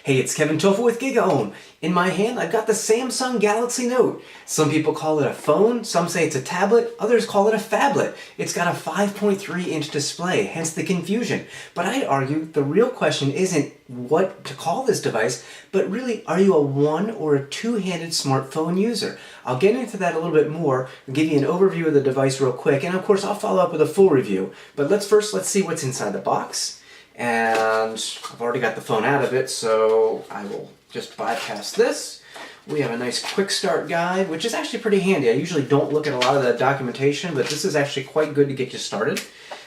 Hey, it's Kevin Toffel with GigaOwn. In my hand, I've got the Samsung Galaxy Note. Some people call it a phone, some say it's a tablet, others call it a phablet. It's got a 5.3-inch display, hence the confusion. But I'd argue the real question isn't what to call this device, but really, are you a one or a two-handed smartphone user? I'll get into that a little bit more, I'll give you an overview of the device real quick, and of course I'll follow up with a full review. But let's see what's inside the box. And I've already got the phone out of it, so I will just bypass this. We have a nice quick start guide, which is actually pretty handy. I usually don't look at a lot of the documentation, but this is actually quite good to get you started.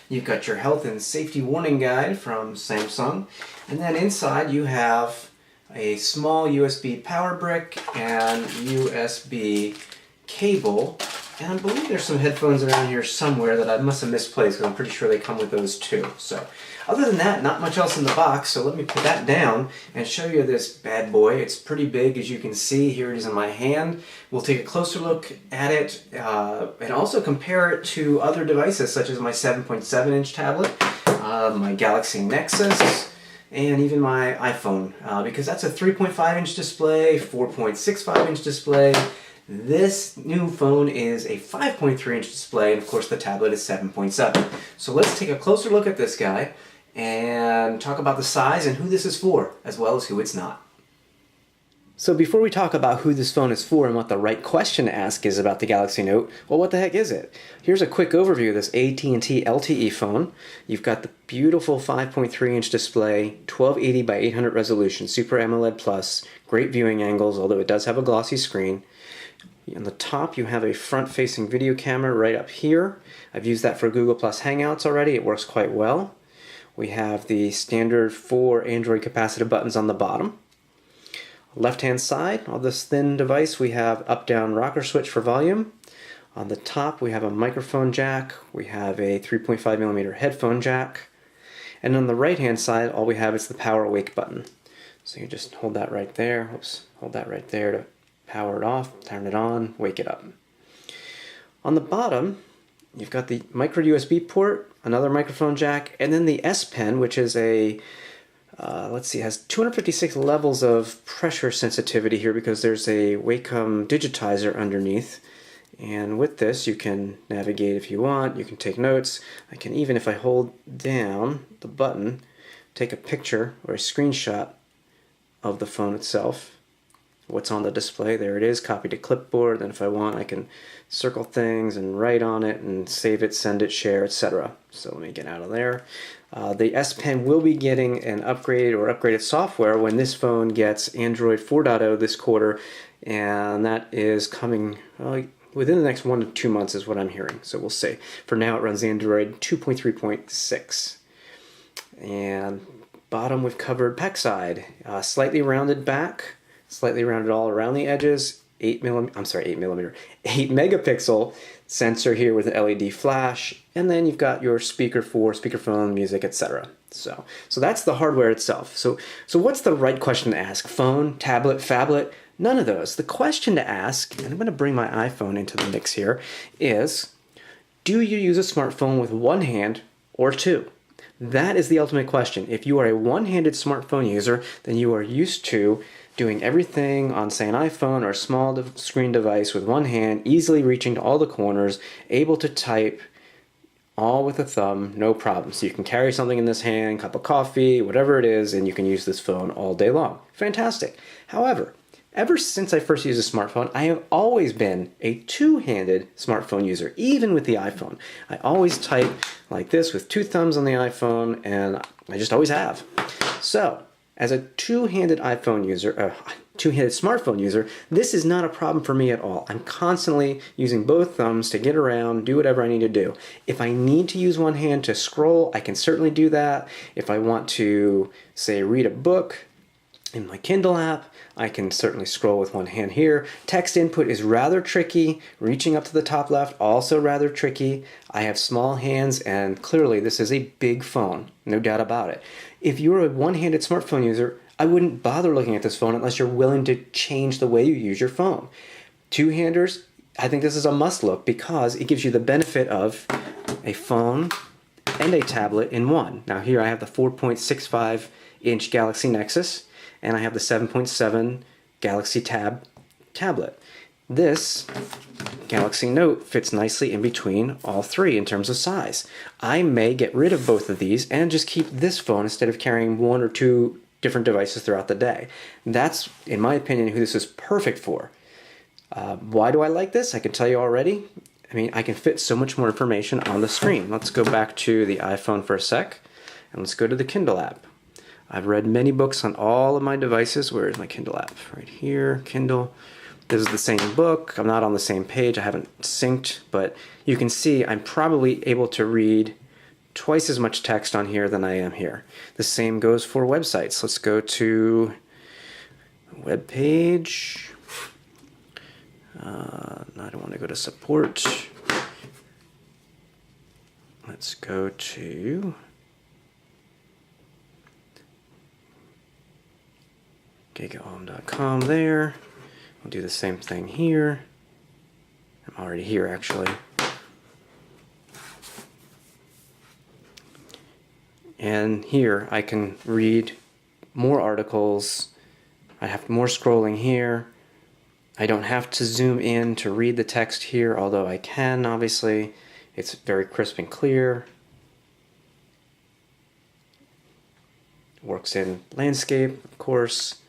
You've got your health and safety warning guide from Samsung, and then inside you have a small USB power brick and USB cable. And I believe there's some headphones around here somewhere that I must have misplaced, because I'm pretty sure they come with those too. So, other than that, not much else in the box, so let me put that down and show you this bad boy. It's pretty big, as you can see. Here it is in my hand. We'll take a closer look at it and also compare it to other devices, such as my 7.7-inch tablet, my Galaxy Nexus, and even my iPhone, because that's a 3.5-inch display, 4.65-inch display. This new phone is a 5.3-inch display, and of course the tablet is 7.7. So let's take a closer look at this guy and talk about the size and who this is for, as well as who it's not. So before we talk about who this phone is for and what the right question to ask is about the Galaxy Note, well, what the heck is it? Here's a quick overview of this AT&T LTE phone. You've got the beautiful 5.3-inch display, 1280 by 800 resolution, Super AMOLED Plus, great viewing angles, although it does have a glossy screen. On the top you have a front-facing video camera right up here. I've used that for Google Plus Hangouts already. It works quite well. We have the standard 4 Android capacitive buttons on the bottom. Left-hand side of this thin device we have up-down rocker switch for volume. On the top we have a microphone jack. We have a 3.5mm headphone jack. And on the right-hand side all we have is the power awake button. So you just hold that right there. Oops, hold that right there to power it off, turn it on, wake it up. On the bottom, you've got the micro USB port, another microphone jack, and then the S Pen, which is a, has 256 levels of pressure sensitivity here because there's a Wacom digitizer underneath. And with this, you can navigate if you want, you can take notes. I can even, if I hold down the button, take a picture or a screenshot of the phone itself. What's on the display, there it is, copy to clipboard. Then if I want, I can circle things and write on it and save it, send it, share, etc. So let me get out of there. The S Pen will be getting an upgraded software when this phone gets Android 4.0 this quarter, and that is coming within the next 1 to 2 months is what I'm hearing, so we'll see. For now it runs Android 2.3.6. And bottom we've covered PEC side, slightly rounded back, slightly rounded all around the edges, 8 megapixel sensor here with an LED flash, and then you've got your speaker for speakerphone, music, etc. So that's the hardware itself. So what's the right question to ask? Phone, tablet, phablet? None of those. The question to ask, and I'm going to bring my iPhone into the mix here, is do you use a smartphone with one hand or two? That is the ultimate question. If you are a one-handed smartphone user, then you are used to doing everything on, say, an iPhone or a small screen device with one hand, easily reaching to all the corners, able to type all with a thumb, no problem. So you can carry something in this hand, cup of coffee, whatever it is, and you can use this phone all day long. Fantastic. However, ever since I first used a smartphone, I have always been a two-handed smartphone user, even with the iPhone. I always type like this with two thumbs on the iPhone, and I just always have. So, as a two-handed smartphone user, this is not a problem for me at all. I'm constantly using both thumbs to get around, do whatever I need to do. If I need to use one hand to scroll, I can certainly do that. If I want to, say, read a book in my Kindle app, I can certainly scroll with one hand here. Text input is rather tricky. Reaching up to the top left, also rather tricky. I have small hands, and clearly this is a big phone, no doubt about it. If you're a one-handed smartphone user, I wouldn't bother looking at this phone unless you're willing to change the way you use your phone. Two-handers, I think this is a must-look because it gives you the benefit of a phone and a tablet in one. Now here I have the 4.65-inch Galaxy Nexus, and I have the 7.7 Galaxy Tab tablet. This Galaxy Note fits nicely in between all three in terms of size. I may get rid of both of these and just keep this phone instead of carrying one or two different devices throughout the day. That's, in my opinion, who this is perfect for. Why do I like this? I can tell you already. I mean, I can fit so much more information on the screen. Let's go back to the iPhone for a sec, and let's go to the Kindle app. I've read many books on all of my devices. Where is my Kindle app? Right here, Kindle. This is the same book. I'm not on the same page. I haven't synced, but you can see I'm probably able to read twice as much text on here than I am here. The same goes for websites. Let's go to web page. I don't want to go to support. Let's go to gigaohm.com there. I'll do the same thing here. I'm already here actually. And here I can read more articles. I have more scrolling here. I don't have to zoom in to read the text here, although I can, obviously. It's very crisp and clear. Works in landscape, of course.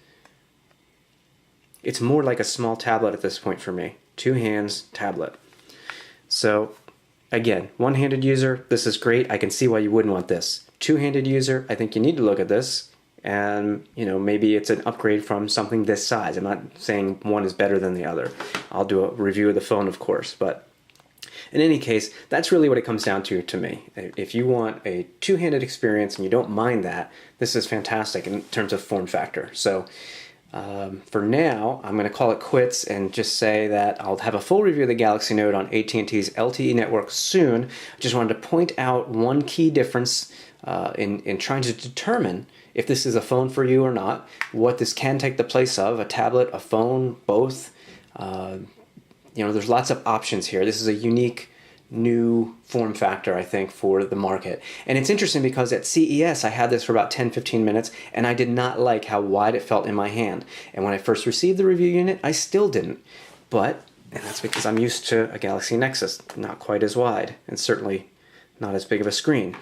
It's more like a small tablet at this point for me. 2 hands, tablet. So, again, one-handed user, this is great. I can see why you wouldn't want this. Two-handed user, I think you need to look at this. And, maybe it's an upgrade from something this size. I'm not saying one is better than the other. I'll do a review of the phone, of course. But in any case, that's really what it comes down to me. If you want a two-handed experience and you don't mind that, this is fantastic in terms of form factor. So for now, I'm going to call it quits and just say that I'll have a full review of the Galaxy Note on AT&T's LTE network soon. I just wanted to point out one key difference in trying to determine if this is a phone for you or not, what this can take the place of, a tablet, a phone, both. There's lots of options here. This is a unique new form factor, I think, for the market. And it's interesting because at CES, I had this for about 10-15 minutes, and I did not like how wide it felt in my hand. And when I first received the review unit, I still didn't. And that's because I'm used to a Galaxy Nexus, not quite as wide, and certainly not as big of a screen.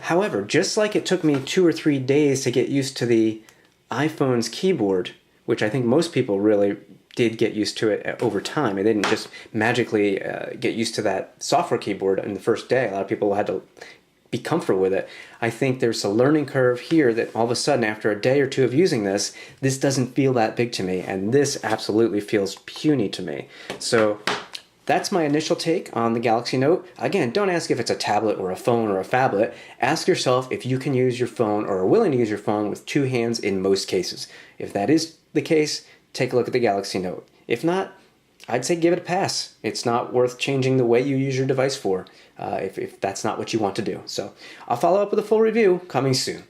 However, just like it took me 2 or 3 days to get used to the iPhone's keyboard, which I think most people really did get used to it over time. They didn't just magically get used to that software keyboard in the first day. A lot of people had to be comfortable with it. I think there's a learning curve here that all of a sudden, after a day or two of using this doesn't feel that big to me, and this absolutely feels puny to me. So that's my initial take on the Galaxy Note. Again, don't ask if it's a tablet or a phone or a phablet. Ask yourself if you can use your phone or are willing to use your phone with 2 hands in most cases. If that is the case, take a look at the Galaxy Note. If not, I'd say give it a pass. It's not worth changing the way you use your device for if that's not what you want to do. So I'll follow up with a full review coming soon.